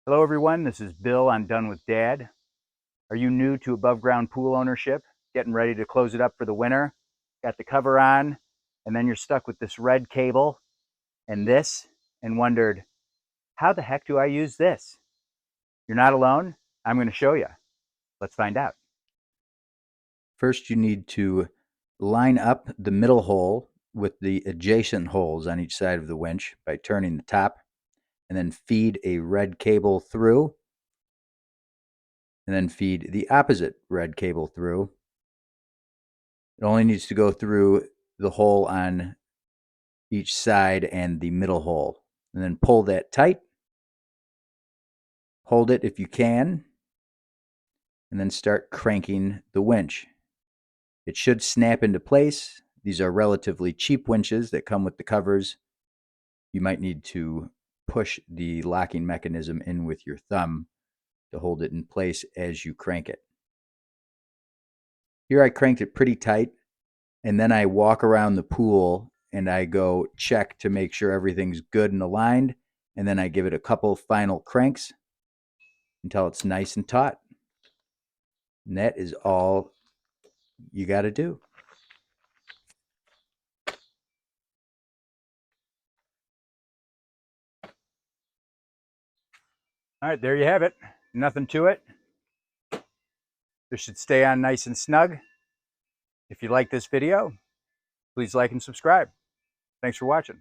Hello everyone, this is Bill on Done with Dad. Are you new to above ground pool ownership? Getting ready to close it up for the winter? Got the cover on, and then you're stuck with this red cable and this, and wondered, how the heck do I use this? You're not alone. I'm going to show you. Let's find out. First, you need to line up the middle hole with the adjacent holes on each side of the winch by turning the top, and then feed a red cable through, and then feed the opposite red cable through. It only needs to go through the hole on each side and the middle hole. And then pull that tight. Hold it if you can. And then start cranking the winch. It should snap into place. These are relatively cheap winches that come with the covers. You might need to push the locking mechanism in with your thumb to hold it in place as you crank it. Here I cranked it pretty tight, and then I walk around the pool and I go check to make sure everything's good and aligned, and then I give it a couple final cranks until it's nice and taut. And that is all you got to do. All right, there you have it. Nothing to it. This should stay on nice and snug. If you like this video, please like and subscribe. Thanks for watching.